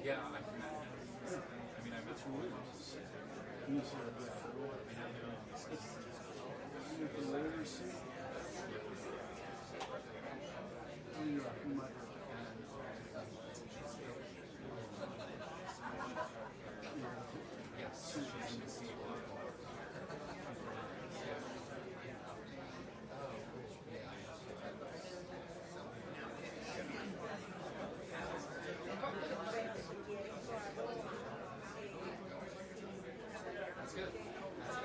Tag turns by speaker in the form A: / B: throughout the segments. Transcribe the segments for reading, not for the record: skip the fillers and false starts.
A: Yeah, I mean, I met That's good. That's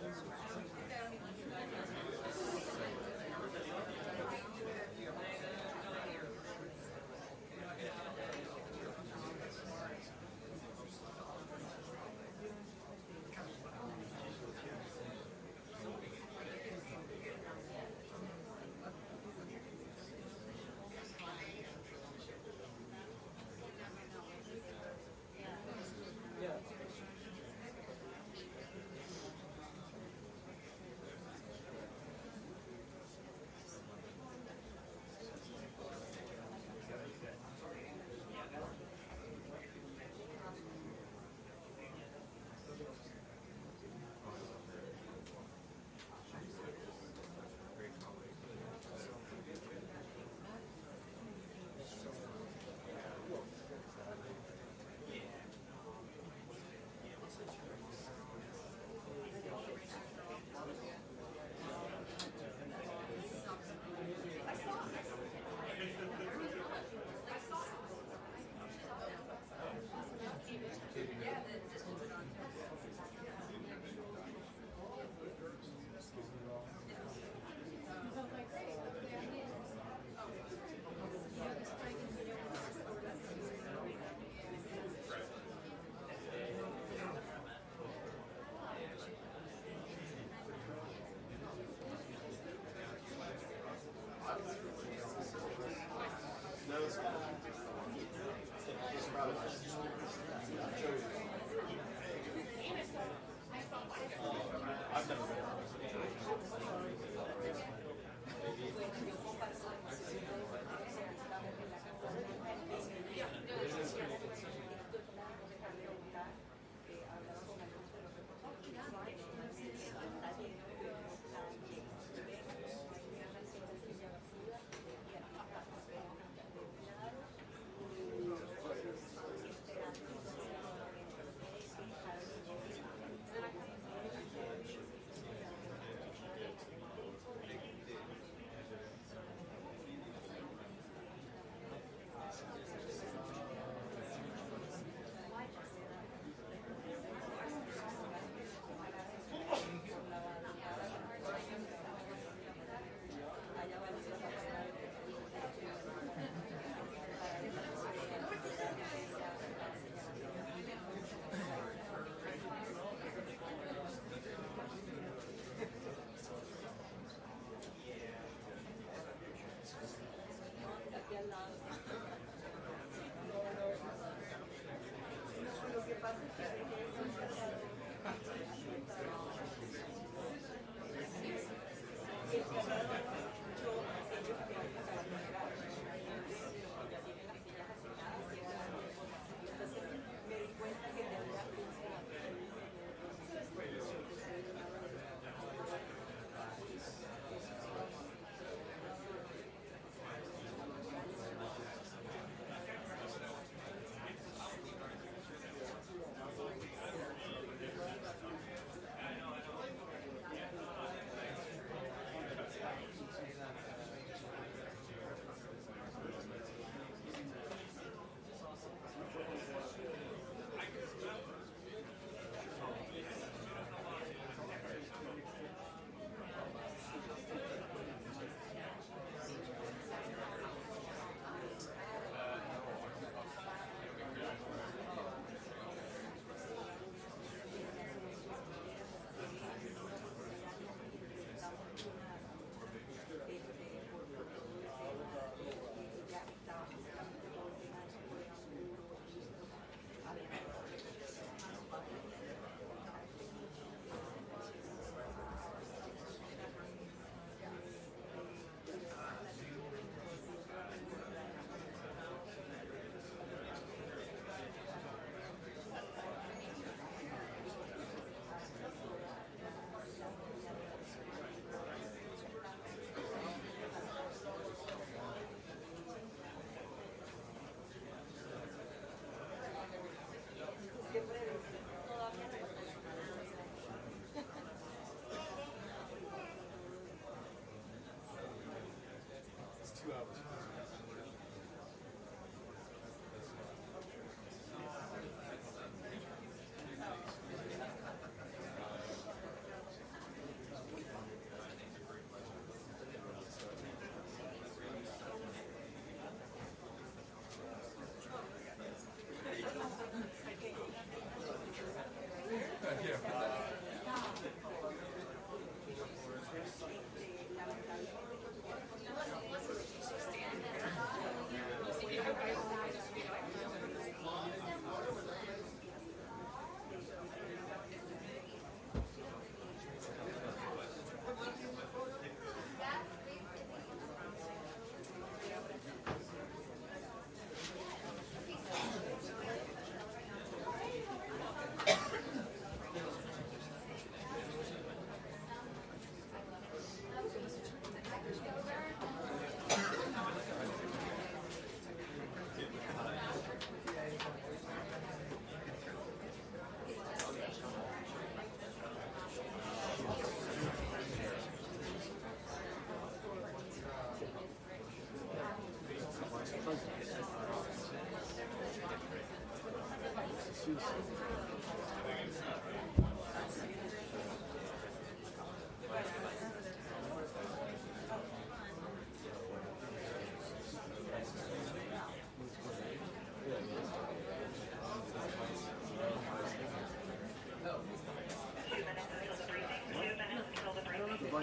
A: good.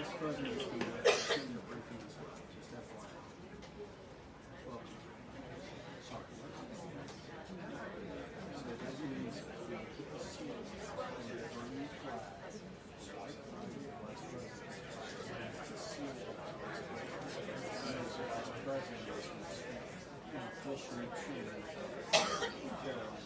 B: Vice President is doing the briefing as well, just FYI. Well, sorry. So that means we put the seal on the burning flag, right by the Vice President. The seal of the Vice President. And the Vice President is officially choosing Karoline.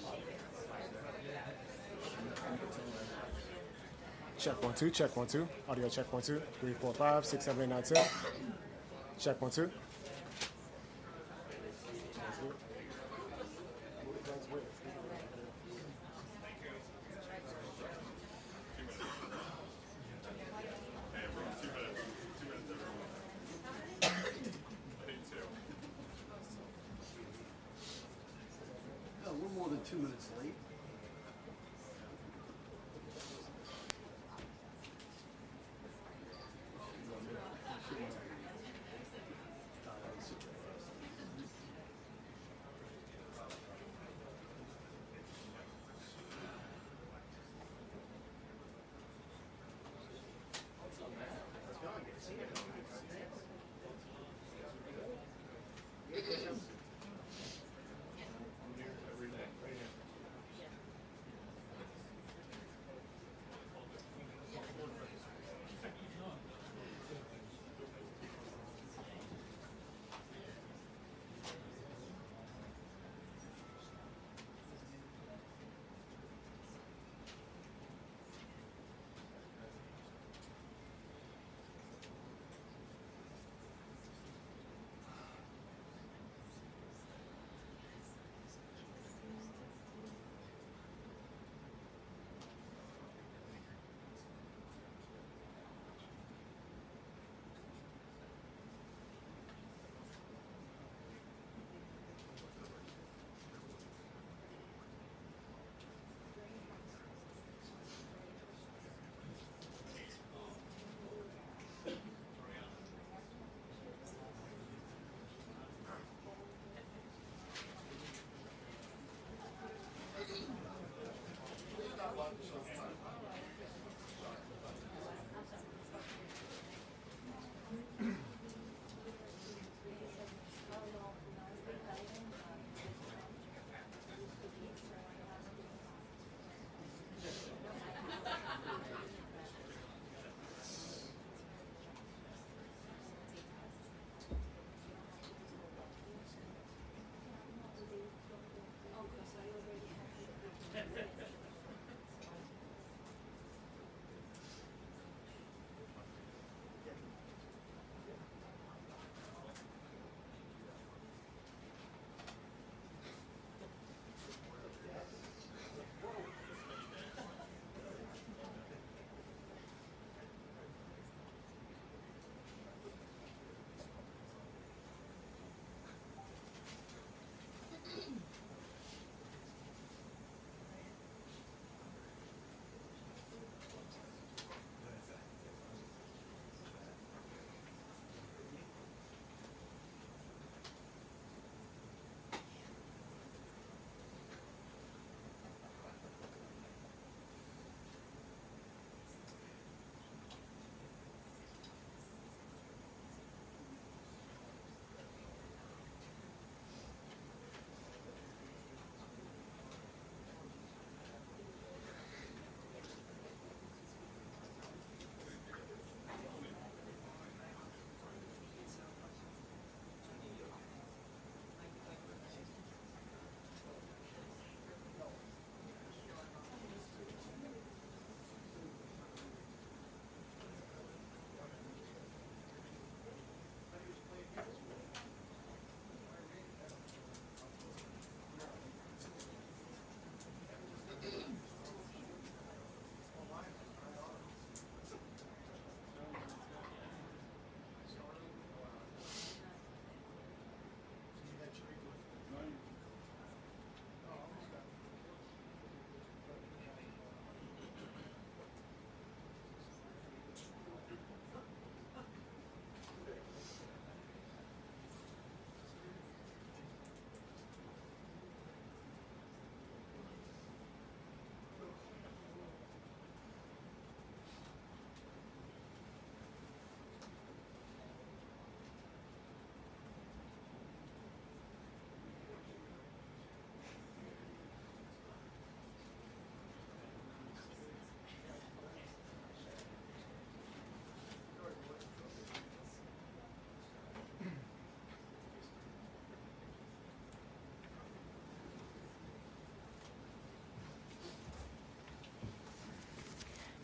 C: Check 1 2, check 1 2. Audio check 1 2. 3 4 5 6 7 8 9 10. Check 1 2.
B: No, we're more than 2 minutes late.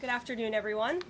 D: Good afternoon, everyone.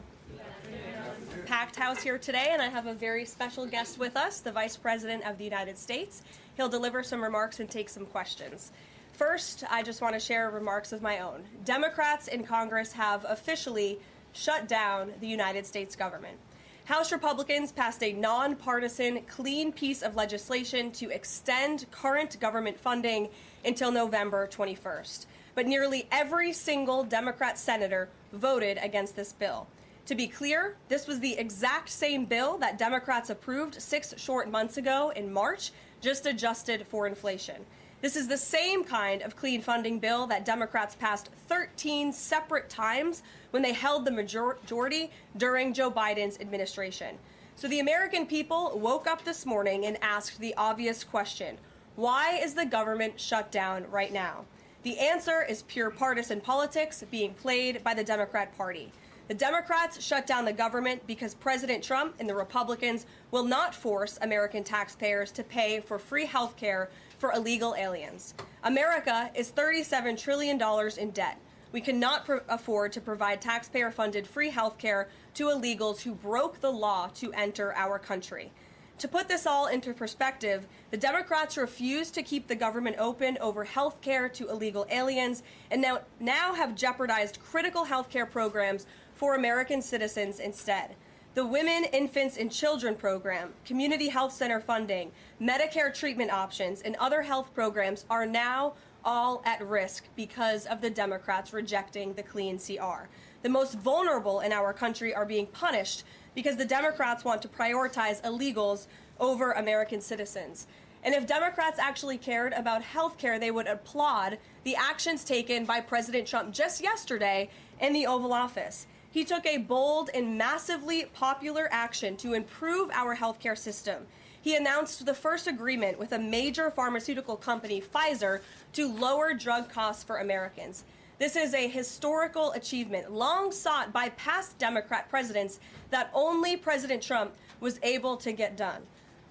D: Packed house here today, and I have a very special guest with us, the Vice President of the United States. He'll deliver some remarks and take some questions. First, I just want to share remarks of my own. Democrats in Congress have officially shut down the United States government. House Republicans passed a nonpartisan, clean piece of legislation to extend current government funding until November 21st. But nearly every single Democrat senator voted against this bill. To be clear, this was the exact same bill that Democrats approved 6 short months ago in March, just adjusted for inflation. This is the same kind of clean funding bill that Democrats passed 13 separate times when they held the majority during Joe Biden's administration. So the American people woke up this morning and asked the obvious question: why is the government shut down right now? The answer is pure partisan politics being played by the Democrat Party. The Democrats shut down the government because President Trump and the Republicans will not force American taxpayers to pay for free health care for illegal aliens. America is $37 trillion in debt. We cannot afford to provide taxpayer-funded free health care to illegals who broke the law to enter our country. To put this all into perspective, the Democrats refused to keep the government open over health care to illegal aliens and now have jeopardized critical health care programs for American citizens instead. The Women, Infants, and Children program, community health center funding, Medicare treatment options, and other health programs are now all at risk because of the Democrats rejecting the clean CR. The most vulnerable in our country are being punished because the Democrats want to prioritize illegals over American citizens. And if Democrats actually cared about health care, they would applaud the actions taken by President Trump just yesterday in the Oval Office. He took a bold and massively popular action to improve our healthcare system. He announced the first agreement with a major pharmaceutical company, Pfizer, to lower drug costs for Americans. This is a historical achievement, long sought by past Democrat presidents, that only President Trump was able to get done.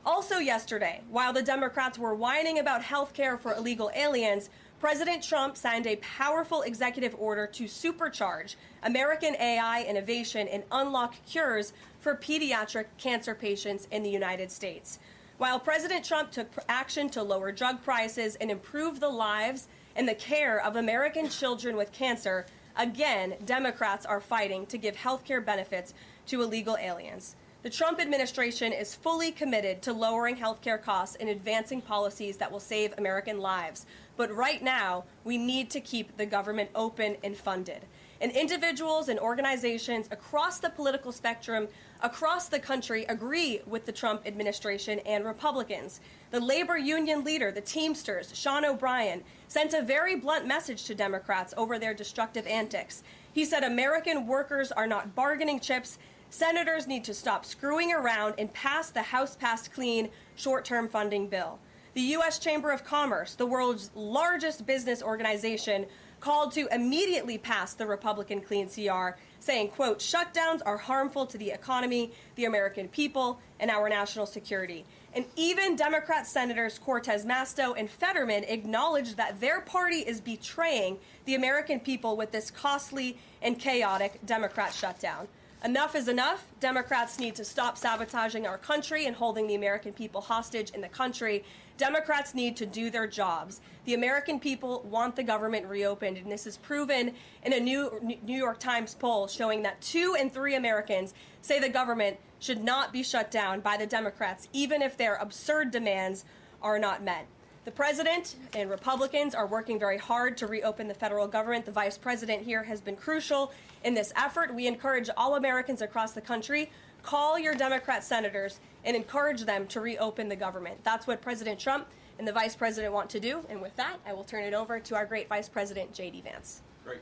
D: Also yesterday, while the Democrats were whining about health care for illegal aliens, President Trump signed a powerful executive order to supercharge American AI innovation and unlock cures for pediatric cancer patients in the United States. While President Trump took action to lower drug prices and improve the lives and the care of American children with cancer, again, Democrats are fighting to give health care benefits to illegal aliens. The Trump administration is fully committed to lowering health care costs and advancing policies that will save American lives. But right now, we need to keep the government open and funded. And individuals and organizations across the political spectrum, across the country, agree with the Trump administration and Republicans. The labor union leader, the Teamsters, Sean O'Brien, sent a very blunt message to Democrats over their destructive antics. He said American workers are not bargaining chips. Senators need to stop screwing around and pass the House-passed clean short-term funding bill. The U.S. Chamber of Commerce, the world's largest business organization, called to immediately pass the Republican clean CR, saying, quote, shutdowns are harmful to the economy, the American people, and our national security. And even Democrat Senators Cortez Masto and Fetterman acknowledged that their party is betraying the American people with this costly and chaotic Democrat shutdown. Enough is enough. Democrats need to stop sabotaging our country and holding the American people hostage in the country. Democrats need to do their jobs. The American people want the government reopened, and this is proven in a New York Times poll showing that 2 in 3 Americans say the government should not be shut down by the Democrats, even if their absurd demands are not met. The president and Republicans are working very hard to reopen the federal government. The vice president here has been crucial in this effort. We encourage all Americans across the country, call your Democrat senators and encourage them to reopen the government. That's what President Trump and the vice president want to do. And with that, I will turn it over to our great vice president, J.D. Vance.
E: Great.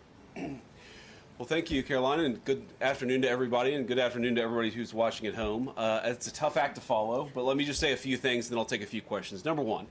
E: Well, thank you, Karoline, and good afternoon to everybody, and good afternoon to everybody who's watching at home. It's a tough act to follow, but let me just say a few things, and then I'll take a few questions. Number one,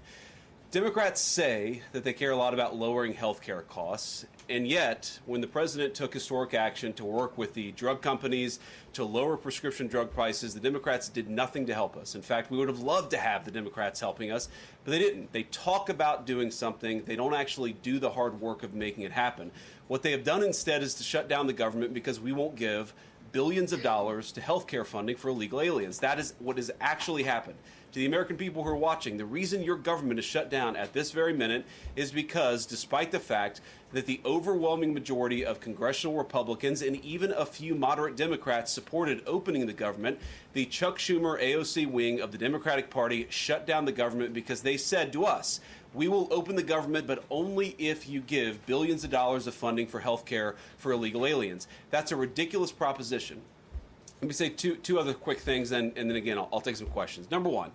E: Democrats say that they care a lot about lowering health care costs, and yet, when the president took historic action to work with the drug companies to lower prescription drug prices, the Democrats did nothing to help us. In fact, we would have loved to have the Democrats helping us, but they didn't. They talk about doing something. They don't actually do the hard work of making it happen. What they have done instead is to shut down the government because we won't give billions of dollars to health care funding for illegal aliens. That is what has actually happened. To the American people who are watching, the reason your government is shut down at this very minute is because, despite the fact that the overwhelming majority of congressional Republicans and even a few moderate Democrats supported opening the government, the Chuck Schumer AOC wing of the Democratic Party shut down the government because they said to us, we will open the government, but only if you give billions of dollars of funding for health care for illegal aliens. That's a ridiculous proposition. Let me say two other quick things, and then again, I'll take some questions. Number one,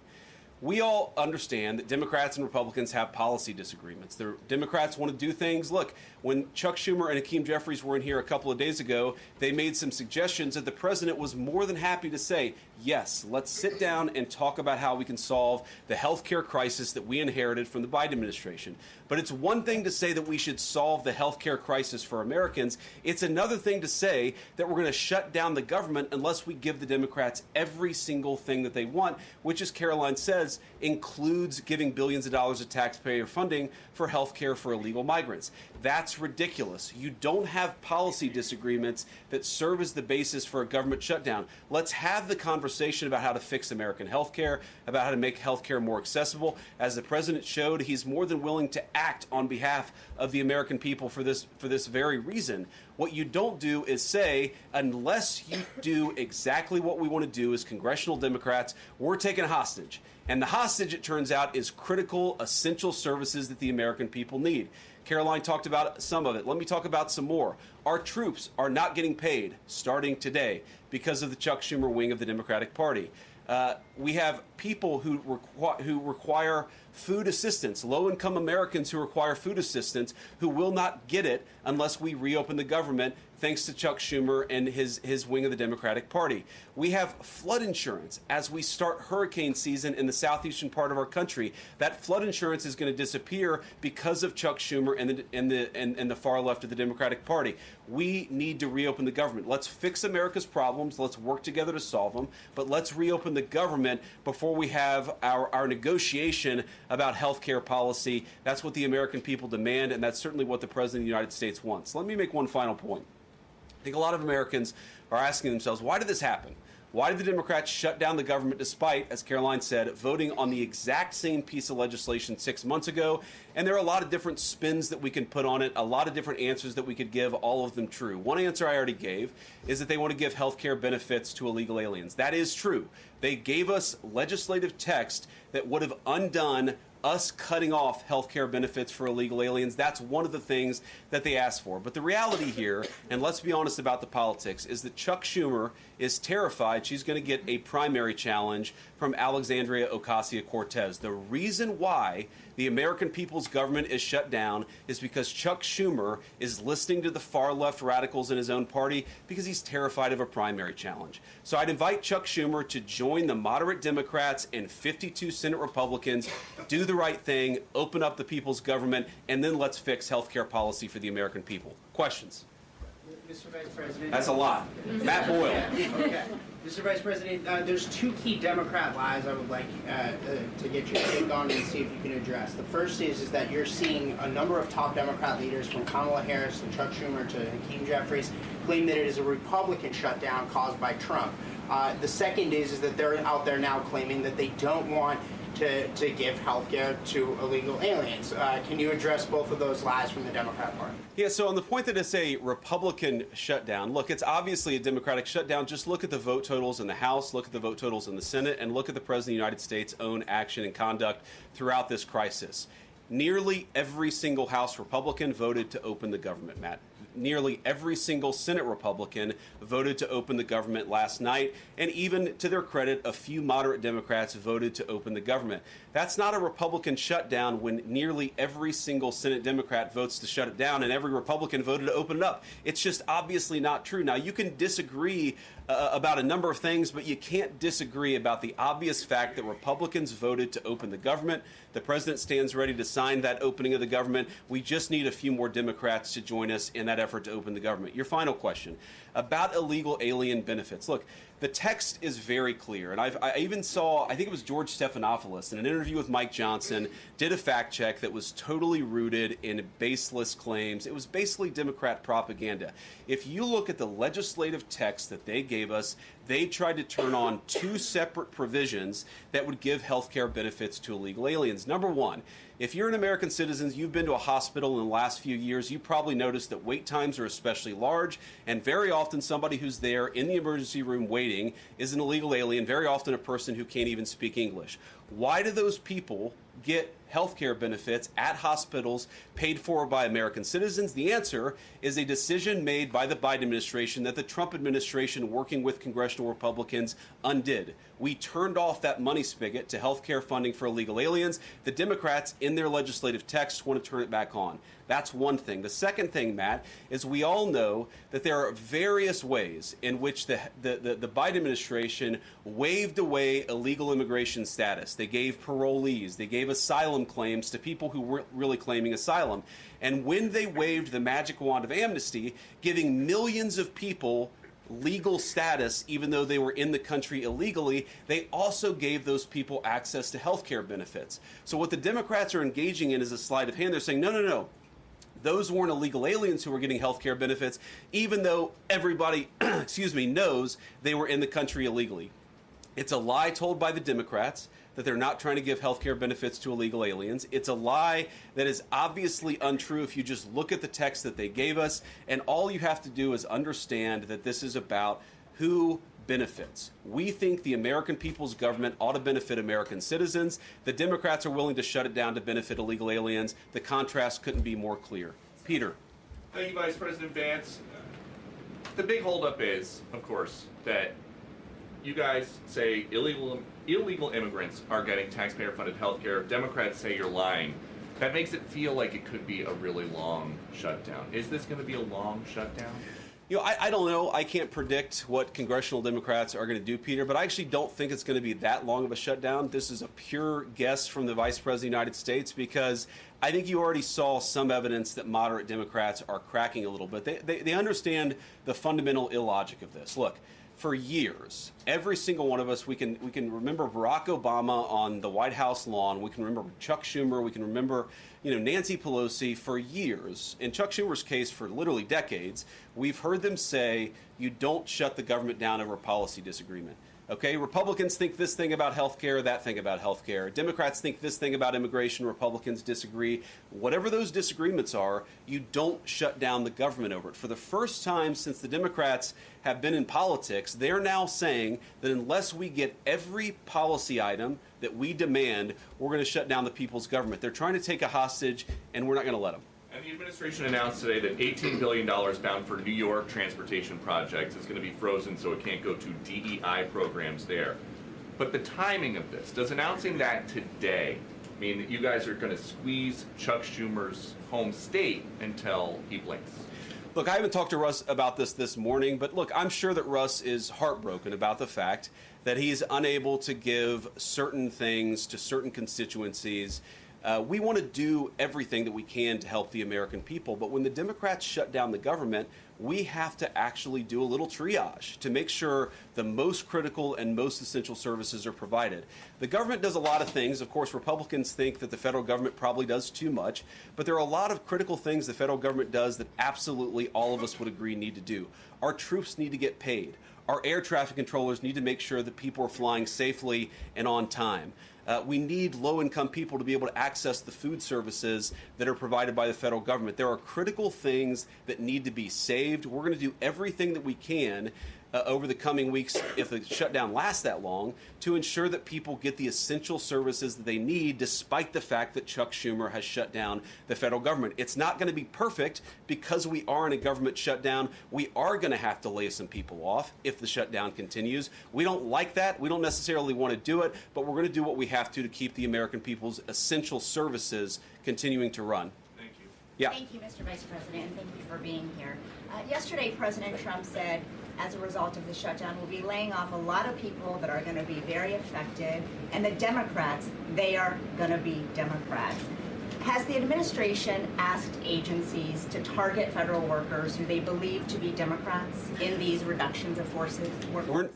E: we all understand that Democrats and Republicans have policy disagreements. The Democrats want to do things. Look, when Chuck Schumer and Hakeem Jeffries were in here a couple of days ago, they made some suggestions that the president was more than happy to say, yes, let's sit down and talk about how we can solve the health care crisis that we inherited from the Biden administration. But it's one thing to say that we should solve the health care crisis for Americans. It's another thing to say that we're going to shut down the government unless we give the Democrats every single thing that they want, which, as Karoline says, includes giving billions of dollars of taxpayer funding for health care for illegal migrants. That's ridiculous. You don't have policy disagreements that serve as the basis for a government shutdown. Let's have the conversation about how to fix American health care, about how to make health care more accessible. As the president showed, he's more than willing to act on behalf of the American people for this very reason. What you don't do is say, unless you do exactly what we want to do as congressional Democrats, we're taking a hostage. And the hostage, it turns out, is critical, essential services that the American people need. Karoline talked about some of it. Let me talk about some more. Our troops are not getting paid starting today because of the Chuck Schumer wing of the Democratic Party. We have people who require food assistance, low-income Americans who require food assistance, who will not get it unless we reopen the government, thanks to Chuck Schumer and his wing of the Democratic Party. We have flood insurance as we start hurricane season in the southeastern part of our country. That flood insurance is going to disappear because of Chuck Schumer and the far left of the Democratic Party. We need to reopen the government. Let's fix America's problems. Let's work together to solve them. But let's reopen the government before we have our negotiation about health care policy. That's what the American people demand, and that's certainly what the President of the United States wants. Let me make one final point. I think a lot of Americans are asking themselves, why did this happen? Why did the Democrats shut down the government despite, as Karoline said, voting on the exact same piece of legislation 6 months ago? And there are a lot of different spins that we can put on it, a lot of different answers that we could give, all of them true. One answer I already gave is that they want to give health care benefits to illegal aliens. That is true. They gave us legislative text that would have undone us cutting off health care benefits for illegal aliens. That's one of the things that they asked for. But the reality here, and let's be honest about the politics, is that Chuck Schumer is terrified she's going to get a primary challenge from Alexandria Ocasio-Cortez. The reason why the American people's government is shut down is because Chuck Schumer is listening to the far left radicals in his own party because he's terrified of a primary challenge. So I'd invite Chuck Schumer to join the moderate Democrats and 52 Senate Republicans, do the right thing, open up the people's government, and then let's fix health care policy for the American people. Questions?
F: Mr. Vice President.
E: That's a lot. Matt Boyle.
F: Okay. Mr. Vice President, there's two key Democrat lies I would like to get your take on and see if you can address. The first is that you're seeing a number of top Democrat leaders, from Kamala Harris to Chuck Schumer to Hakeem Jeffries, claim that it is a Republican shutdown caused by Trump. The second is that they're out there now claiming that they don't want to give health care to illegal aliens. Can you address both of those lies from the Democrat Party?
E: Yeah, so on the point that it's a Republican shutdown, look, it's obviously a Democratic shutdown. Just look at the vote totals in the House, look at the vote totals in the Senate, and look at the President of the United States' own action and conduct throughout this crisis. Nearly every single House Republican voted to open the government, Matt. Nearly every single Senate Republican voted to open the government last night, and even to their credit, a few moderate Democrats voted to open the government. That's not a Republican shutdown when nearly every single Senate Democrat votes to shut it down and every Republican voted to open it up. It's just obviously not true. Now, you can disagree about a number of things, but you can't disagree about the obvious fact that Republicans voted to open the government. The president stands ready to sign that opening of the government. We just need a few more Democrats to join us in that effort to open the government. Your final question. about illegal alien benefits. Look, the text is very clear, and I even saw, I think it was George Stephanopoulos in an interview with Mike Johnson, did a fact check that was totally rooted in baseless claims. It was basically Democrat propaganda. If you look at the legislative text that they gave us, they tried to turn on two separate provisions that would give health care benefits to illegal aliens. Number one, if you're an American citizen, you've been to a hospital in the last few years, you probably noticed that wait times are especially large, and very often somebody who's there in the emergency room waiting is an illegal alien, very often a person who can't even speak English. Why do those people get health care benefits at hospitals paid for by American citizens? The answer is a decision made by the Biden administration that the Trump administration, working with congressional Republicans, undid. We turned off that money spigot to health care funding for illegal aliens. The Democrats, in their legislative text, want to turn it back on. That's one thing. The second thing, Matt, is we all know that there are various ways in which the Biden administration waved away illegal immigration status. They gave parolees, they gave asylum claims to people who weren't really claiming asylum. And when they waved the magic wand of amnesty, giving millions of people legal status, even though they were in the country illegally, they also gave those people access to health care benefits. So what the Democrats are engaging in is a sleight of hand. They're saying, no, no, no. Those weren't illegal aliens who were getting health care benefits, even though everybody, knows they were in the country illegally. It's a lie told by the Democrats that they're not trying to give health care benefits to illegal aliens. It's a lie that is obviously untrue if you just look at the text that they gave us, and all you have to do is understand that this is about who benefits. We think the American people's government ought to benefit American citizens. The Democrats are willing to shut it down to benefit illegal aliens. The contrast couldn't be more clear. Peter.
G: Thank you, Vice President Vance. The big holdup is, of course, that you guys say illegal immigrants are getting taxpayer-funded health care. Democrats say you're lying. That makes it feel like it could be a really long shutdown. Is this going to be a long shutdown?
E: You know, I don't know. I can't predict what congressional Democrats are going to do, Peter, but I actually don't think it's going to be that long of a shutdown. This is a pure guess from the Vice President of the United States because I think you already saw some evidence that moderate Democrats are cracking a little bit. They understand the fundamental illogic of this. Look, for years, every single one of us, we can remember Barack Obama on the White House lawn. We can remember Chuck Schumer. We can remember, Nancy Pelosi for years. In Chuck Schumer's case, for literally decades, we've heard them say, you don't shut the government down over a policy disagreement. Okay, Republicans think this thing about health care, that thing about health care. Democrats think this thing about immigration. Republicans disagree. Whatever those disagreements are, you don't shut down the government over it. For the first time since the Democrats have been in politics, they're now saying that unless we get every policy item that we demand, we're going to shut down the people's government. They're trying to take a hostage, and we're not going to let them.
G: And the administration announced today that $18 billion bound for New York transportation projects is going to be frozen so it can't go to DEI programs there. But the timing of this, does announcing that today mean that you guys are going to squeeze Chuck Schumer's home state until he blinks?
E: Look, I haven't talked to Russ about this morning, but look, I'm sure that Russ is heartbroken about the fact that he's unable to give certain things to certain constituencies. We want to do everything that we can to help the American people, but when the Democrats shut down the government, we have to actually do a little triage to make sure the most critical and most essential services are provided. The government does a lot of things. Of course, Republicans think that the federal government probably does too much, but there are a lot of critical things the federal government does that absolutely all of us would agree need to do. Our troops need to get paid. Our air traffic controllers need to make sure that people are flying safely and on time. We need low-income people to be able to access the food services that are provided by the federal government. There are critical things that need to be saved. We're going to do everything that we can over the coming weeks, if the shutdown lasts that long, to ensure that people get the essential services that they need, despite the fact that Chuck Schumer has shut down the federal government. It's not going to be perfect because we are in a government shutdown. We are going to have to lay some people off if the shutdown continues. We don't like that. We don't necessarily want to do it, but we're going to do what we have to keep the American people's essential services continuing to run.
G: Thank you.
E: Yeah.
H: Thank you, Mr. Vice President, and thank you for being here. Yesterday, President Trump said, as a result of the shutdown, we'll be laying off a lot of people that are going to be very affected, and the Democrats, they are going to be Democrats. Has the administration asked agencies to target federal workers who they believe to be Democrats in these reductions of forces?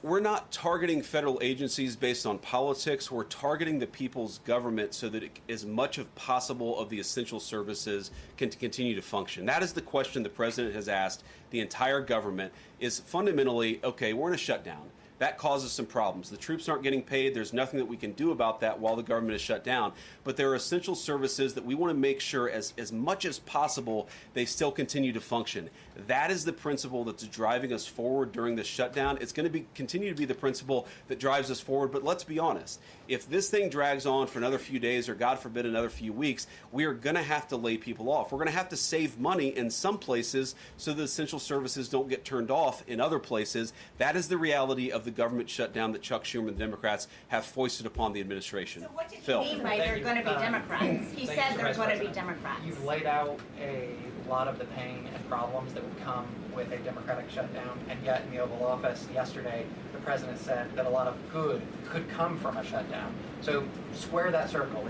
E: We're not targeting federal agencies based on politics. We're targeting the people's government so that as much as possible of the essential services can continue to function. That is the question the president has asked the entire government, is fundamentally, okay, we're in a shutdown. That causes some problems. The troops aren't getting paid. There's nothing that we can do about that while the government is shut down. But there are essential services that we want to make sure as much as possible they still continue to function. That is the principle that's driving us forward during this shutdown. It's going to continue to be the principle that drives us forward. But let's be honest. If this thing drags on for another few days or, God forbid, another few weeks, we are going to have to lay people off. We're going to have to save money in some places so the essential services don't get turned off in other places. That is the reality of the government shutdown that Chuck Schumer and the Democrats have foisted upon the administration.
H: So what did
E: Phil.
H: he mean by they're going to be Democrats? He said they're going to be Democrats.
I: You've laid out a lot of the pain and problems that would come with a Democratic shutdown, and yet in the Oval Office yesterday, the president said that a lot of good could come from a shutdown. So square that circle.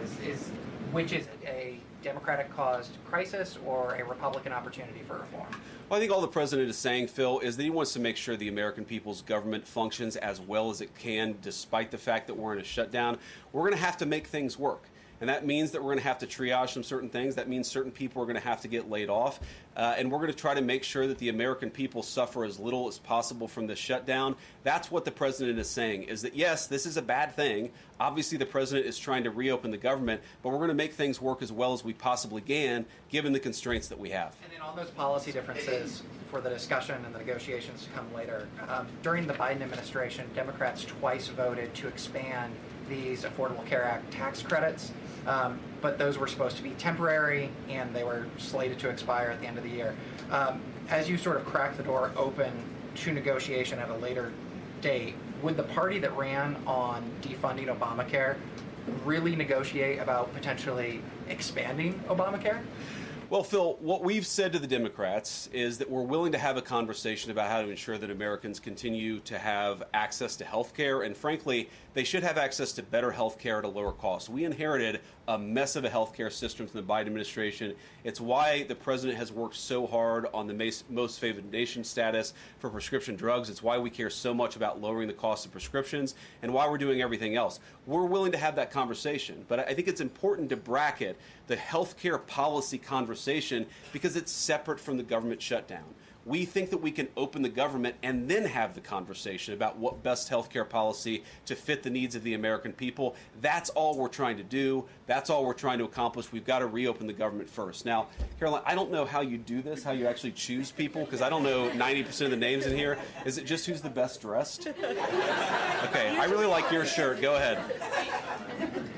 I: Which is it, a Democratic-caused crisis or a Republican opportunity for reform?
E: Well, I think all the president is saying, Phil, is that he wants to make sure the American people's government functions as well as it can, despite the fact that we're in a shutdown. We're going to have to make things work. And that means that we're going to have to triage some certain things. That means certain people are going to have to get laid off. And we're going to try to make sure that the American people suffer as little as possible from this shutdown. That's what the president is saying, is that, yes, this is a bad thing. Obviously, the president is trying to reopen the government, but we're going to make things work as well as we possibly can, given the constraints that we have.
I: And then on those policy differences for the discussion and the negotiations to come later, during the Biden administration, Democrats twice voted to expand these Affordable Care Act tax credits. But those were supposed to be temporary, and they were slated to expire at the end of the year. As you sort of crack the door open to negotiation at a later date, would the party that ran on defunding Obamacare really negotiate about potentially expanding Obamacare?
E: Well, Phil, what we've said to the Democrats is that we're willing to have a conversation about how to ensure that Americans continue to have access to health care. And frankly, they should have access to better health care at a lower cost. We inherited a mess of a health care system from the Biden administration. It's why the president has worked so hard on the most favored nation status for prescription drugs. It's why we care so much about lowering the cost of prescriptions and why we're doing everything else. We're willing to have that conversation. But I think it's important to bracket the health care policy conversation because it's separate from the government shutdown. We think that we can open the government and then have the conversation about what best healthcare policy to fit the needs of the American people. That's all we're trying to do. That's all we're trying to accomplish. We've got to reopen the government first. Now, Karoline, I don't know how you do this, how you actually choose people, because I don't know 90% of the names in here. Is it just who's the best dressed? Okay, I really like your shirt. Go ahead.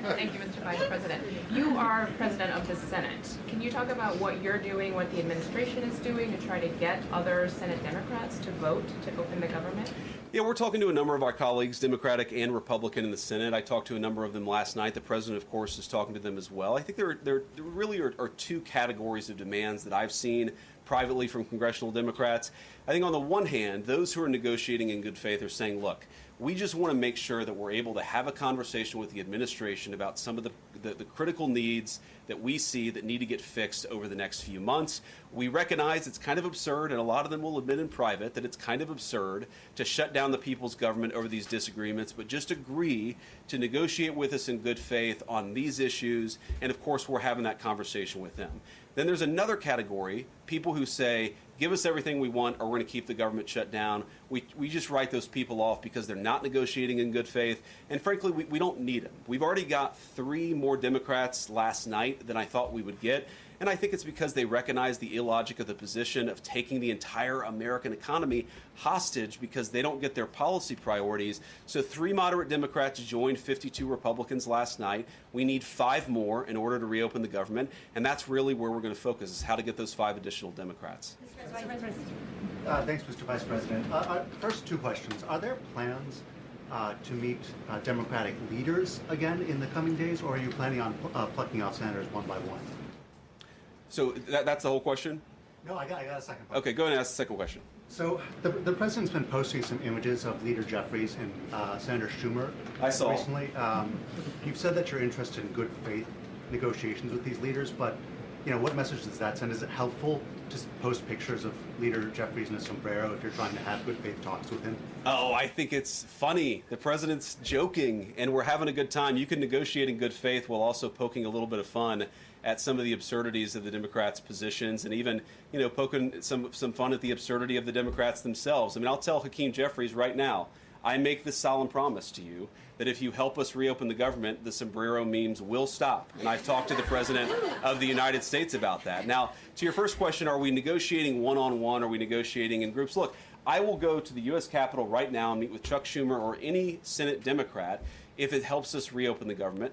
J: Thank you, Mr. Vice President. You are President of the Senate. Can you talk about what you're doing, what the administration is doing to try to get other Senate Democrats to vote to open the government?
E: Yeah, we're talking to a number of our colleagues, Democratic and Republican, in the Senate. I talked to a number of them last night. The president, of course, is talking to them as well. I think there really are two categories of demands that I've seen privately from congressional Democrats. I think on the one hand, those who are negotiating in good faith are saying, look, we just want to make sure that we're able to have a conversation with the administration about some of the critical needs that we see that need to get fixed over the next few months. We recognize it's kind of absurd, and a lot of them will admit in private that it's kind of absurd to shut down the people's government over these disagreements, but just agree to negotiate with us in good faith on these issues, and of course we're having that conversation with them. Then there's another category, people who say, give us everything we want or we're going to keep the government shut down. We just write those people off because they're not negotiating in good faith. And frankly, we don't need them. We've already got 3 more Democrats last night than I thought we would get. And I think it's because they recognize the illogic of the position of taking the entire American economy hostage because they don't get their policy priorities. So 3 moderate Democrats joined 52 Republicans last night. We need 5 more in order to reopen the government. And that's really where we're going to focus, is how to get those 5 additional Democrats.
B: Thanks, Mr. Vice President. First 2 questions. Are there plans to meet Democratic leaders again in the coming days, or are you planning on plucking out senators one by one?
E: So that's the whole question?
B: No, I got a second question.
E: Okay, go ahead and ask the second question.
B: So the president's been posting some images of Leader Jeffries and Senator Schumer
E: I saw.
B: recently. You've said that you're interested in good faith
K: negotiations with these leaders, but what message does that send? Is it helpful to post pictures of Leader Jeffries in a sombrero if you're trying to have good faith talks with him?
E: Oh, I think it's funny. The president's joking, and we're having a good time. You can negotiate in good faith while also poking a little bit of fun at some of the absurdities of the Democrats' positions, and even, poking some fun at the absurdity of the Democrats themselves. I mean, I'll tell Hakeem Jeffries right now, I make this solemn promise to you that if you help us reopen the government, the sombrero memes will stop. And I've talked to the President of the United States about that. Now, to your first question, are we negotiating one-on-one? Are we negotiating in groups? Look, I will go to the U.S. Capitol right now and meet with Chuck Schumer or any Senate Democrat if it helps us reopen the government.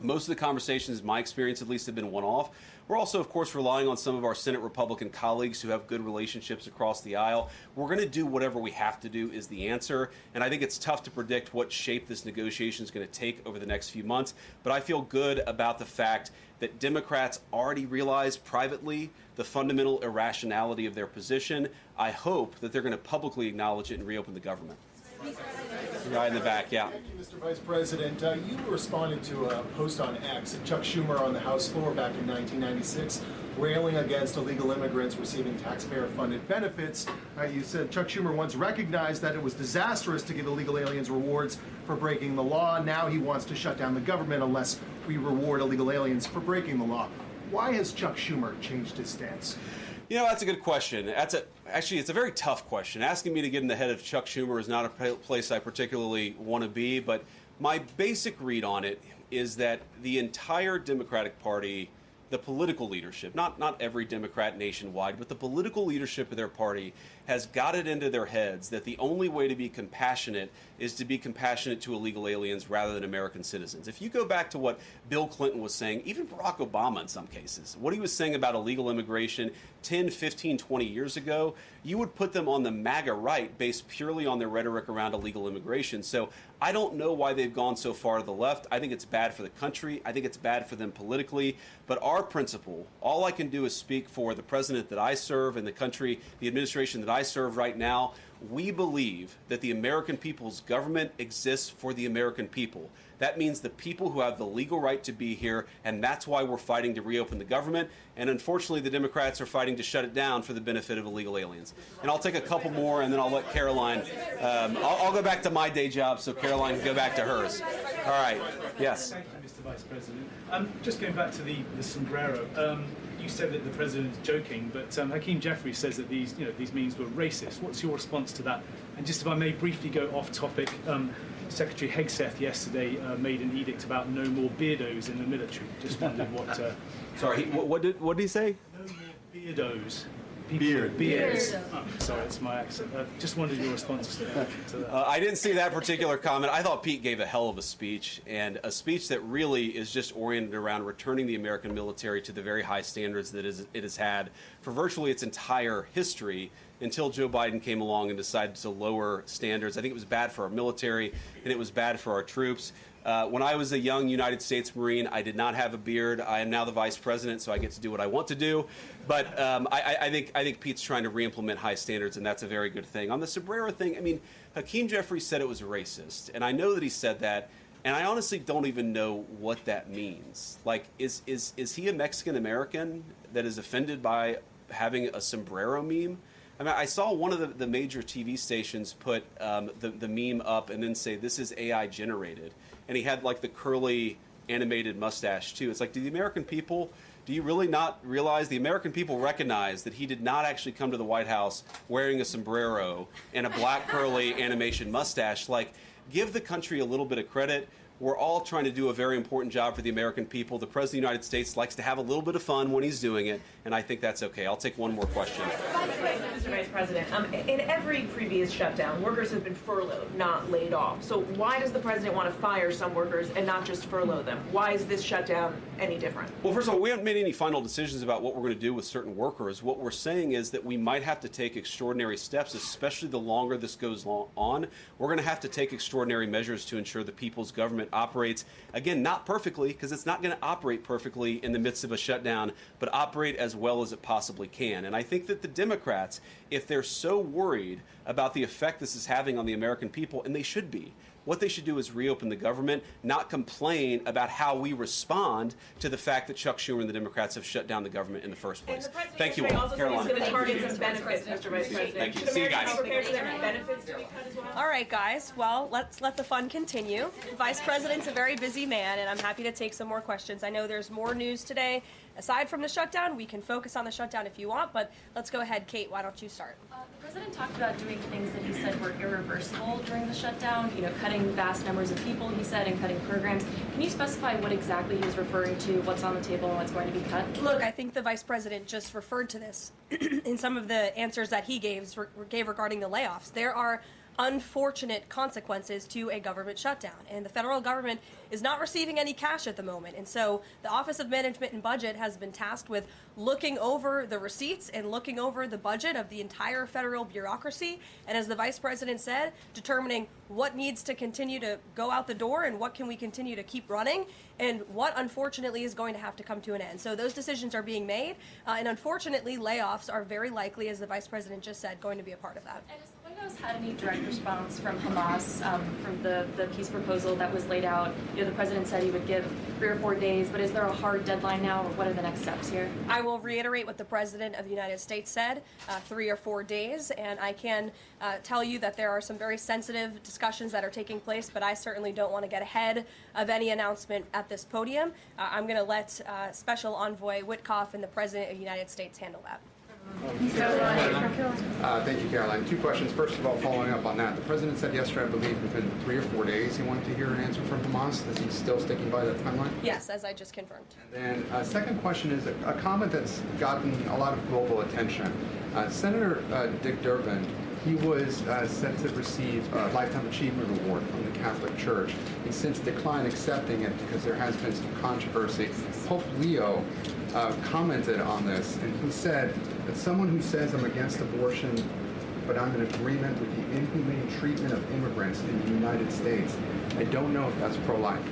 E: Most of the conversations, in my experience at least, have been one-off. We're also, of course, relying on some of our Senate Republican colleagues who have good relationships across the aisle. We're going to do whatever we have to do is the answer. And I think it's tough to predict what shape this negotiation is going to take over the next few months. But I feel good about the fact that Democrats already realize privately the fundamental irrationality of their position. I hope that they're going to publicly acknowledge it and reopen the government. Right in the back, yeah.
L: Thank you, Mr. Vice President. You responded to a post on X of Chuck Schumer on the House floor back in 1996, railing against illegal immigrants receiving taxpayer-funded benefits. You said Chuck Schumer once recognized that it was disastrous to give illegal aliens rewards for breaking the law. Now he wants to shut down the government unless we reward illegal aliens for breaking the law. Why has Chuck Schumer changed his stance?
E: That's a good question. Actually, it's a very tough question. Asking me to get in the head of Chuck Schumer is not a place I particularly want to be, but my basic read on it is that the entire Democratic Party, the political leadership, not every Democrat nationwide, but the political leadership of their party has got it into their heads that the only way to be compassionate is to be compassionate to illegal aliens rather than American citizens. If you go back to what Bill Clinton was saying, even Barack Obama in some cases, what he was saying about illegal immigration 10, 15, 20 years ago, you would put them on the MAGA right based purely on their rhetoric around illegal immigration. So I don't know why they've gone so far to the left. I think it's bad for the country. I think it's bad for them politically. But our principle, all I can do is speak for the president that I serve and the country, the administration that I serve right now. We believe that the American people's government exists for the American people. That means the people who have the legal right to be here, and that's why we're fighting to reopen the government. And unfortunately, the Democrats are fighting to shut it down for the benefit of illegal aliens. And I'll take a couple more, and then I'll let Karoline. I'll go back to my day job so Karoline can go back to hers. All right. Yes.
M: Thank you, Mr. Vice President. Just going back to the sombrero. You said that the president is joking, but Hakeem Jeffries says that these memes were racist. What's your response to that? And just if I may briefly go off topic, Secretary Hegseth yesterday made an edict about no more beardos in the military. Just wondered what.
E: Sorry, what did he say?
M: No more beardos.
E: Beards.
M: Oh, sorry, it's my accent. Just wondered your response to that.
E: I didn't see that particular comment. I thought Pete gave a hell of a speech, and a speech that really is just oriented around returning the American military to the very high standards that it has had for virtually its entire history until Joe Biden came along and decided to lower standards. I think it was bad for our military, and it was bad for our troops. When I was a young United States Marine, I did not have a beard. I am now the vice president, so I get to do what I want to do. But I think Pete's trying to re-implement high standards, and that's a very good thing. On the sombrero thing, I mean, Hakeem Jeffries said it was racist, and I know that he said that, and I honestly don't even know what that means. Like, is he a Mexican American that is offended by having a sombrero meme? I mean, I saw one of the major TV stations put the meme up and then say, this is AI generated. And he had like the curly animated mustache too. It's like, do you really not realize the American people recognize that he did not actually come to the White House wearing a sombrero and a black curly animation mustache? Like, give the country a little bit of credit. We're all trying to do a very important job for the American people. The President of the United States likes to have a little bit of fun when he's doing it, and I think that's okay. I'll take one more question.
N: Mr. Vice President, in every previous shutdown, workers have been furloughed, not laid off. So why does the President want to fire some workers and not just furlough them? Why is this shutdown any different?
E: Well, first of all, we haven't made any final decisions about what we're going to do with certain workers. What we're saying is that we might have to take extraordinary steps, especially the longer this goes on. We're going to have to take extraordinary measures to ensure the people's government operates, again, not perfectly, because it's not going to operate perfectly in the midst of a shutdown, but operate as well as it possibly can. And I think that the Democrats, if they're so worried about the effect this is having on the American people, and they should be, what they should do is reopen the government, not complain about how we respond to the fact that Chuck Schumer and the Democrats have shut down the government in the first place. Thank you all.
N: Also said he's going to target some benefits, Mr. Vice President.
E: Thank you.
N: Should
E: See you guys.
N: Americans prepare for their benefits to be cut as well?
D: All right, guys. Well, let's let the fun continue. The Vice President's a very busy man, and I'm happy to take some more questions. I know there's more news today. Aside from the shutdown, we can focus on the shutdown if you want, but let's go ahead. Kate, why don't you start?
O: The president talked about doing things that he said were irreversible during the shutdown, cutting vast numbers of people, he said, and cutting programs. Can you specify what exactly he was referring to, what's on the table, and what's going to be cut?
D: Look, I think the Vice President just referred to this in some of the answers that he gave regarding the layoffs. There are unfortunate consequences to a government shutdown, and the federal government is not receiving any cash at the moment, and so the Office of Management and Budget has been tasked with looking over the receipts and looking over the budget of the entire federal bureaucracy, and as the Vice President said, determining what needs to continue to go out the door and what can we continue to keep running, and what unfortunately is going to have to come to an end. So those decisions are being made, and unfortunately layoffs are very likely, as the Vice President just said, going to be a part of that.
O: And has the White House had any direct response from Hamas from the peace proposal that was laid out? The President said he would give 3 or 4 days, but is there a hard deadline now, or what are the next steps here?
D: I will reiterate what the President of the United States said, 3 or 4 days, and I can tell you that there are some very sensitive discussions that are taking place, but I certainly don't want to get ahead of any announcement at this podium. I'm going to let Special Envoy Witkoff and the President of the United States handle that.
P: Thank you, Caroline. 2 questions. First of all, following up on that, the president said yesterday, I believe, within 3 or 4 days he wanted to hear an answer from Hamas. Is he still sticking by that timeline?
D: Yes, as I just confirmed.
P: And then second question is a comment that's gotten a lot of global attention. Senator Dick Durbin, he was set to receive a Lifetime Achievement Award from the Catholic Church. He's since declined accepting it because there has been some controversy. Pope Leo commented on this, and he said that someone who says I'm against abortion, but I'm in agreement with the inhumane treatment of immigrants in the United States, I don't know if that's pro-life.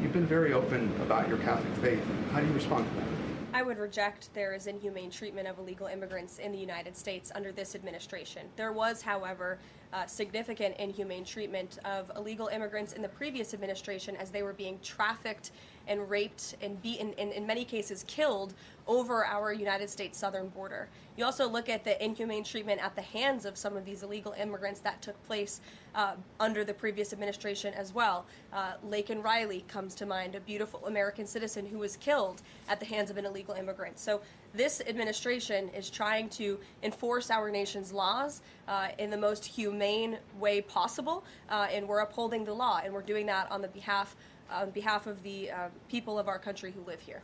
P: You've been very open about your Catholic faith. How do you respond to that?
D: I would reject there is inhumane treatment of illegal immigrants in the United States under this administration. There was, however, significant inhumane treatment of illegal immigrants in the previous administration as they were being trafficked and raped and beaten, and in many cases killed over our United States southern border. You also look at the inhumane treatment at the hands of some of these illegal immigrants that took place under the previous administration as well. Laken Riley comes to mind, a beautiful American citizen who was killed at the hands of an illegal immigrant. So this administration is trying to enforce our nation's laws in the most humane way possible, and we're upholding the law, and we're doing that on behalf of the people of our country who live here.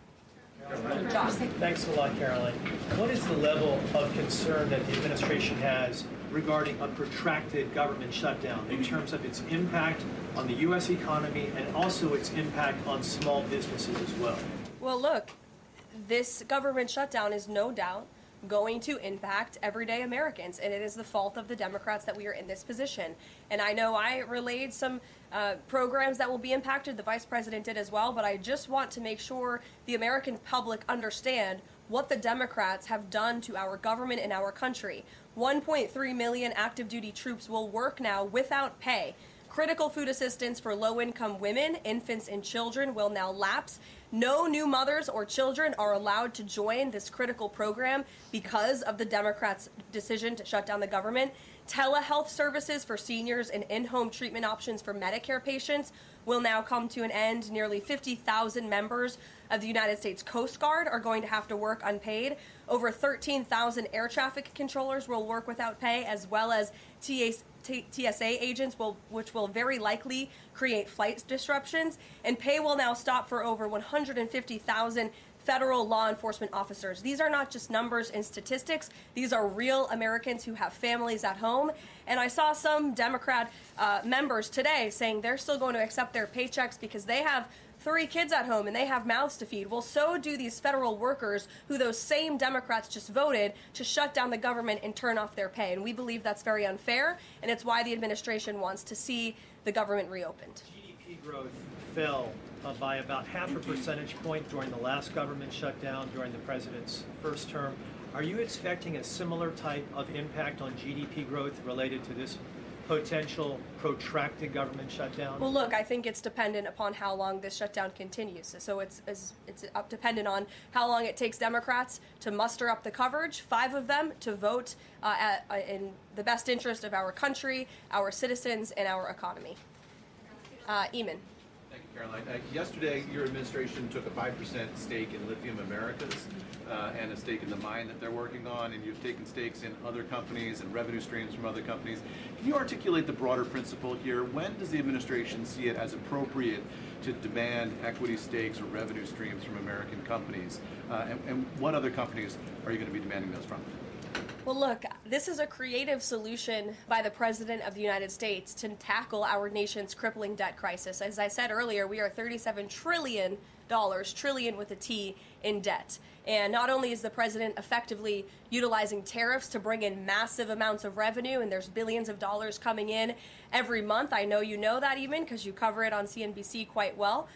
Q: Josh. Thanks a lot, Caroline. What is the level of concern that the administration has regarding a protracted government shutdown in terms of its impact on the U.S. economy and also its impact on small businesses as well?
D: Well, look, this government shutdown is no doubt going to impact everyday Americans, and it is the fault of the Democrats that we are in this position. And I know I relayed some programs that will be impacted, the Vice President did as well, but I just want to make sure the American public understand what the Democrats have done to our government and our country. 1.3 million active duty troops will work now without pay. Critical food assistance for low-income women, infants, and children will now lapse. No new mothers or children are allowed to join this critical program because of the Democrats' decision to shut down the government. Telehealth services for seniors and in-home treatment options for Medicare patients will now come to an end. Nearly 50,000 members of the United States Coast Guard are going to have to work unpaid. Over 13,000 air traffic controllers will work without pay, as well as TSA agents, which will very likely create flight disruptions. And pay will now stop for over 150,000 federal law enforcement officers. These are not just numbers and statistics. These are real Americans who have families at home. And I saw some Democrat members today saying they're still going to accept their paychecks because they have 3 kids at home and they have mouths to feed. Well, so do these federal workers who those same Democrats just voted to shut down the government and turn off their pay. And we believe that's very unfair, and it's why the administration wants to see the government reopened.
Q: GDP growth fell by about 0.5 percentage point during the last government shutdown during the president's first term. Are you expecting a similar type of impact on GDP growth related to this potential protracted government shutdown?
D: Well, look, I think it's dependent upon how long this shutdown continues. So it's dependent on how long it takes Democrats to muster up the coverage, 5 of them, to vote in the best interest of our country, our citizens, and our economy. Eamon.
R: Thank you, Caroline. Yesterday, your administration took a 5% stake in Lithium Americas and a stake in the mine that they're working on, and you've taken stakes in other companies and revenue streams from other companies. Can you articulate the broader principle here? When does the administration see it as appropriate to demand equity stakes or revenue streams from American companies? And what other companies are you going to be demanding those from?
D: Well, look, this is a creative solution by the President of the United States to tackle our nation's crippling debt crisis. As I said earlier, we are $37 trillion, trillion with a T, in debt. And not only is the president effectively utilizing tariffs to bring in massive amounts of revenue, and there's billions of dollars coming in every month. I know you know that, even because you cover it on CNBC quite well.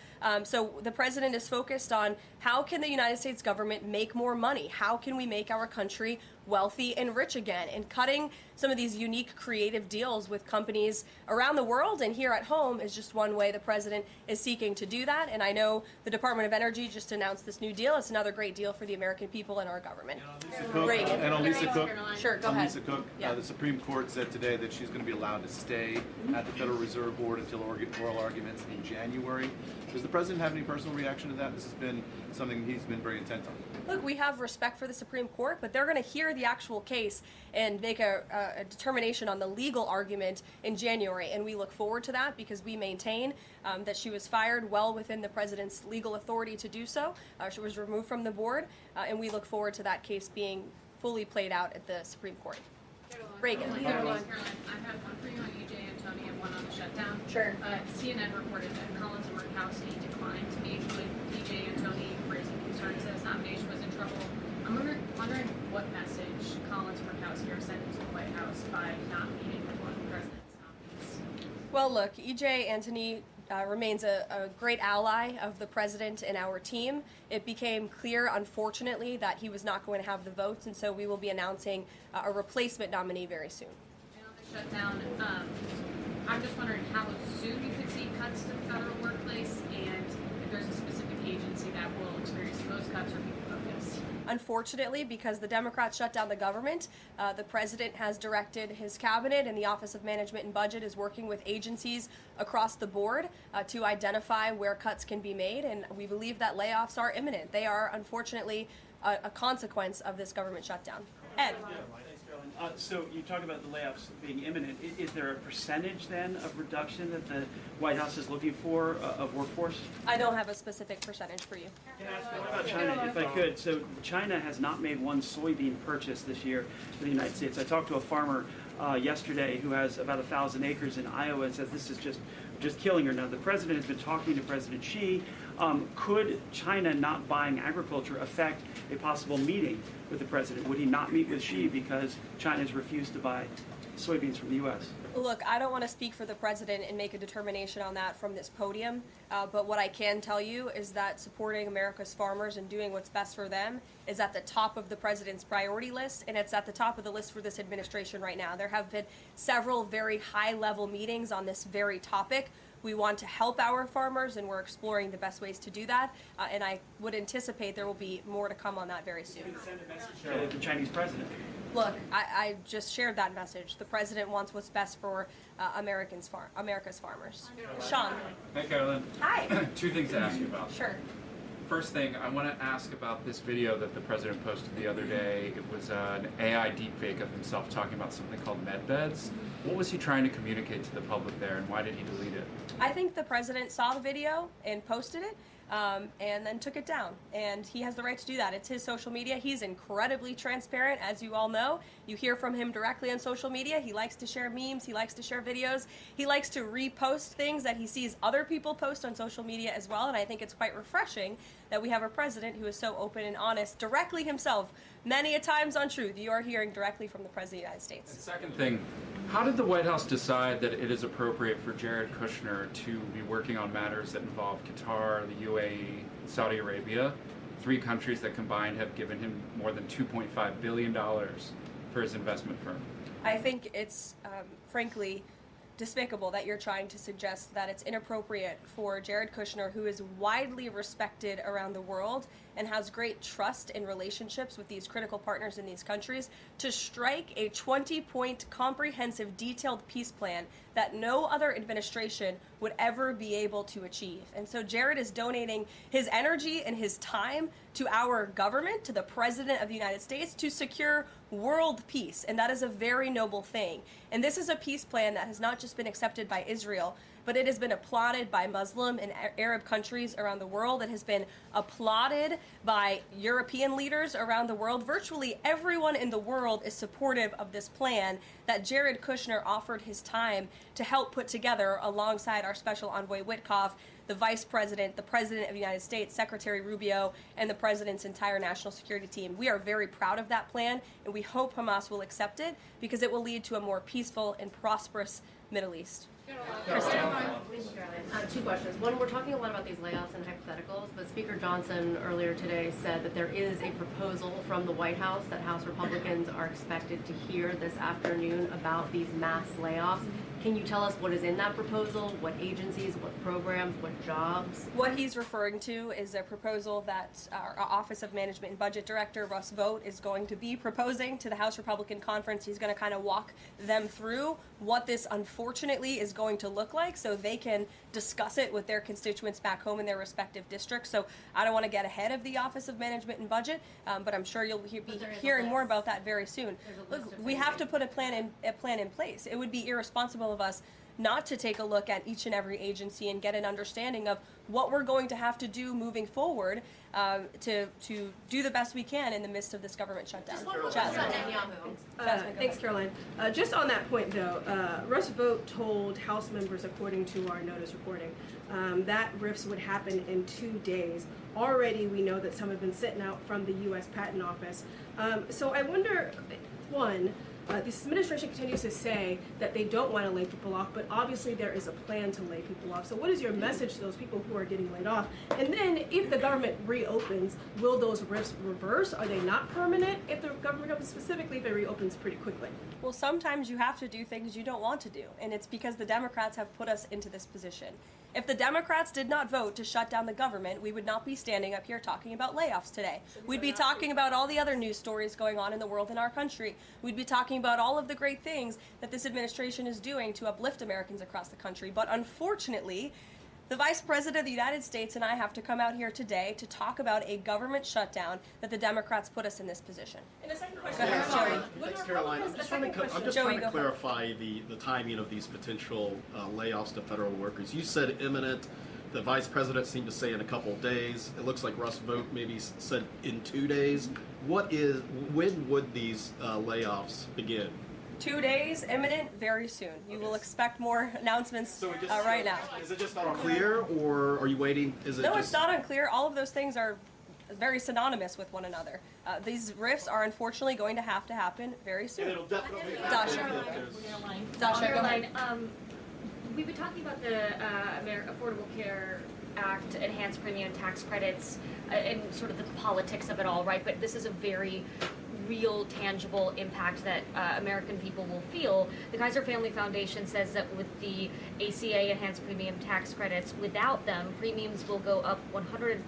D: So the president is focused on how can the United States government make more money? How can we make our country wealthy and rich again? And cutting some of these unique creative deals with companies around the world and here at home is just one way the president is seeking to do that. And I know the Department of Energy just announced this new deal. It's another great deal for the American people and our government. Reagan.
R: And on Lisa Cook,
D: Sure, go ahead.
R: Lisa Cook,
D: Yeah.
R: the Supreme Court said today that she's going to be allowed to stay at the Federal Reserve Board until oral arguments in January. Does the president have any personal reaction to that? This has been something he's been very intent on.
D: Look, we have respect for the Supreme Court, but they're going to hear the actual case and make a determination on the legal argument in January. And we look forward to that because we maintain that she was fired well within the president's legal authority to do so. She was removed from the board, and we look forward to that case being fully played out at the Supreme Court. Reagan.
J: Caroline, I have one for you on EJ and Tony and one on the shutdown.
D: Sure.
J: CNN reported that Collins and Murkowski declined to meet with EJ and Tony, raising concerns that his nomination was in trouble. I'm wondering what message Collins and Murkowski are sending to the White House by not meeting with one of the president's nominees.
D: Well, look, EJ Antony remains a great ally of the president and our team. It became clear, unfortunately, that he was not going to have the votes, and so we will be announcing a replacement nominee very soon.
J: And on the shutdown, I'm just wondering how soon you could see cuts to the federal workplace, and if there's a specific agency that will experience the most cuts or be focused.
D: Unfortunately, because the Democrats shut down the government, the president has directed his cabinet, and the Office of Management and Budget is working with agencies across the board to identify where cuts can be made, and we believe that layoffs are imminent. They are, unfortunately, a consequence of this government shutdown. Ed.
S: So you talk about the layoffs being imminent. Is there a percentage then of reduction that the White House is looking for of workforce?
D: I don't have a specific percentage for you.
S: What about China, if I could? So China has not made one soybean purchase this year for the United States. I talked to a farmer yesterday who has about 1,000 acres in Iowa and says this is just killing her. Now, the president has been talking to President Xi. Could China not buying agriculture affect a possible meeting with the president? Would he not meet with Xi because China has refused to buy soybeans from the U.S.?
D: Look, I don't want to speak for the president and make a determination on that from this podium, but what I can tell you is that supporting America's farmers and doing what's best for them is at the top of the president's priority list, and it's at the top of the list for this administration right now. There have been several very high-level meetings on this very topic. We want to help our farmers, and we're exploring the best ways to do that, and I would anticipate there will be more to come on that very soon.
S: Send a message to the Chinese president.
D: Look, I just shared that message. The president wants what's best for America's farmers. Sean.
A: Hey, Caroline.
D: Hi.
A: 2 things to ask you about.
D: Sure.
A: First thing, I want to ask about this video that the president posted the other day. It was an AI deepfake of himself talking about something called med beds. What was he trying to communicate to the public there, and why did he delete it?
D: I think the president saw the video and posted it, and then took it down. And he has the right to do that. It's his social media. He's incredibly transparent, as you all know. You hear from him directly on social media. He likes to share memes. He likes to share videos. He likes to repost things that he sees other people post on social media as well. And I think it's quite refreshing that we have a president who is so open and honest directly himself. Many a times on Truth, you are hearing directly from the President of the United States.
A: And second thing, how did the White House decide that it is appropriate for Jared Kushner to be working on matters that involve Qatar, the UAE, and Saudi Arabia, 3 countries that combined have given him more than $2.5 billion for his investment firm?
D: I think it's, frankly, despicable that you're trying to suggest that it's inappropriate for Jared Kushner, who is widely respected around the world and has great trust in relationships with these critical partners in these countries, to strike a 20-point comprehensive detailed peace plan that no other administration would ever be able to achieve. And so Jared is donating his energy and his time to our government, to the President of the United States, to secure world peace. And that is a very noble thing. And this is a peace plan that has not just been accepted by Israel, but it has been applauded by Muslim and Arab countries around the world. It has been applauded by European leaders around the world. Virtually everyone in the world is supportive of this plan that Jared Kushner offered his time to help put together alongside our special envoy Witkoff, the Vice President, the President of the United States, Secretary Rubio, and the President's entire national security team. We are very proud of that plan, and we hope Hamas will accept it because it will lead to a more peaceful and prosperous Middle East.
T: Two questions. One, we're talking a lot about these layoffs and hypotheticals, but Speaker Johnson earlier today said that there is a proposal from the White House that House Republicans are expected to hear this afternoon about these mass layoffs. Can you tell us what is in that proposal? What agencies, what programs, what jobs?
D: What he's referring to is a proposal that our Office of Management and Budget Director, Russ Vought, is going to be proposing to the House Republican Conference. He's going to kind of walk them through what this unfortunately is going to look like so they can discuss it with their constituents back home in their respective districts. So I don't want to get ahead of the Office of Management and Budget, but I'm sure you'll be hearing more about that very soon. Look, we have to put a plan in place. It would be irresponsible of us not to take a look at each and every agency and get an understanding of what we're going to have to do moving forward to do the best we can in the midst of this government shutdown.
U: Thanks, Caroline. Just on that point, though, Russ Vought told House members, according to our notice recording, that RIFs would happen in 2 days. Already, we know that some have been sitting out from the U.S. Patent Office. So I wonder, one, this administration continues to say that they don't want to lay people off, but obviously there is a plan to lay people off. So what is your message to those people who are getting laid off? And then if the government reopens, will those RIFs reverse? Are they not permanent if the government reopens, specifically if it reopens pretty quickly?
D: Well, sometimes you have to do things you don't want to do, and it's because the Democrats have put us into this position. If the Democrats did not vote to shut down the government, we would not be standing up here talking about layoffs today. We'd be talking about all the other news stories going on in the world in our country. We'd be talking about all of the great things that this administration is doing to uplift Americans across the country. But unfortunately, the Vice President of the United States and I have to come out here today to talk about a government shutdown that the Democrats put us in this position.
U: And the second question,
V: Thanks, Caroline. I'm just trying to clarify the timing of these potential layoffs to federal workers. You said imminent. The Vice President seemed to say in a couple of days. It looks like Russ Vought maybe said in 2 days. When would these layoffs begin?
D: 2 days, imminent, very soon. You will expect more announcements right now.
V: Is it just unclear, or are you waiting?
D: It's not unclear. All of those things are very synonymous with one another. These RIFs are unfortunately going to happen very soon.
V: It'll definitely
D: Dasha,
O: Caroline, we've been talking about the Affordable Care Act, enhanced premium tax credits, and sort of the politics of it all, right? But this is a very real, tangible impact that American people will feel. The Kaiser Family Foundation says that with the ACA enhanced premium tax credits, without them, premiums will go up 114%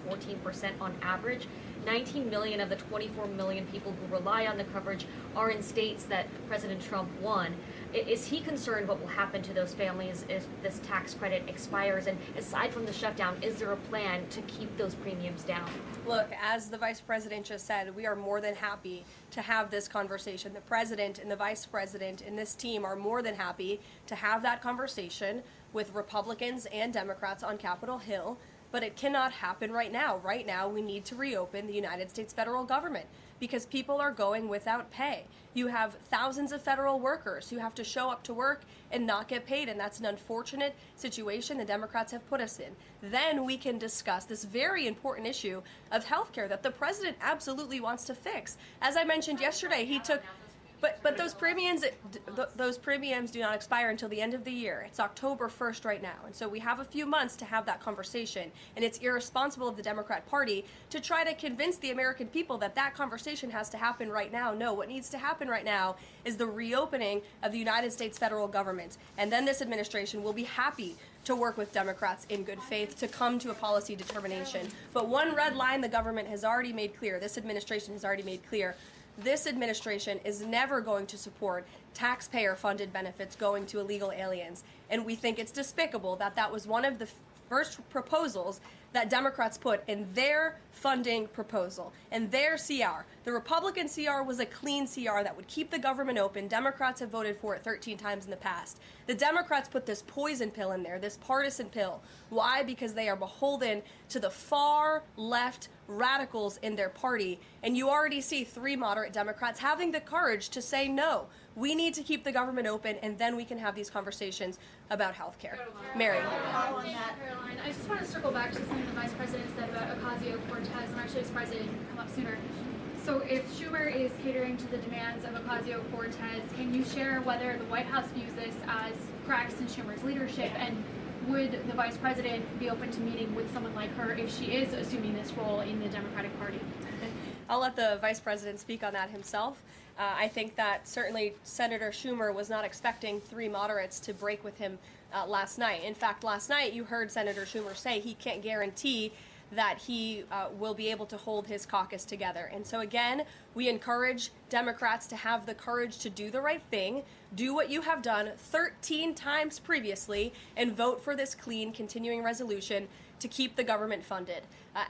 O: on average. 19 million of the 24 million people who rely on the coverage are in states that President Trump won. Is he concerned what will happen to those families if this tax credit expires? And aside from the shutdown, is there a plan to keep those premiums down?
D: Look, as the Vice President just said, we are more than happy to have this conversation. The President and the Vice President and this team are more than happy to have that conversation with Republicans and Democrats on Capitol Hill, but it cannot happen right now. Right now, we need to reopen the United States federal government because people are going without pay. You have thousands of federal workers who have to show up to work and not get paid, and that's an unfortunate situation the Democrats have put us in. Then we can discuss this very important issue of health care that the President absolutely wants to fix. As I mentioned yesterday, he took But those premiums do not expire until the end of the year. It's October 1st right now, and so we have a few months to have that conversation. And it's irresponsible of the Democrat Party to try to convince the American people that that conversation has to happen right now. No, what needs to happen right now is the reopening of the United States federal government, and then this administration will be happy to work with Democrats in good faith to come to a policy determination. But one red line the government has already made clear, this administration has already made clear, this administration is never going to support taxpayer-funded benefits going to illegal aliens. And we think it's despicable that that was one of the first proposals that Democrats put in their funding proposal, and their CR. The Republican CR was a clean CR that would keep the government open. Democrats have voted for it 13 times in the past. The Democrats put this poison pill in there, this partisan pill. Why? Because they are beholden to the far left radicals in their party, and you already see 3 moderate Democrats having the courage to say no. We need to keep the government open, and then we can have these conversations about health care. Mary.
C: Caroline, I just want to circle back to something the Vice President said about Ocasio-Cortez, and actually his president can come up sooner. So if Schumer is catering to the demands of Ocasio-Cortez, can you share whether the White House views this as cracks in Schumer's leadership, and would the Vice President be open to meeting with someone like her if she is assuming this role in the Democratic Party?
D: I'll let the Vice President speak on that himself. I think that certainly Senator Schumer was not expecting 3 moderates to break with him last night. In fact, last night you heard Senator Schumer say he can't guarantee that he will be able to hold his caucus together. And so again, we encourage Democrats to have the courage to do the right thing, do what you have done 13 times previously, and vote for this clean continuing resolution to keep the government funded.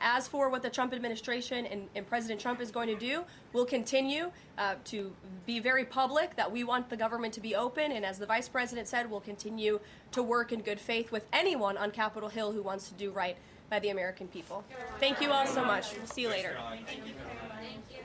D: As for what the Trump administration and President Trump is going to do, we'll continue to be very public that we want the government to be open, and as the Vice President said, we'll continue to work in good faith with anyone on Capitol Hill who wants to do right by the American people. Thank you all so much. We'll see you later.
C: Thank you.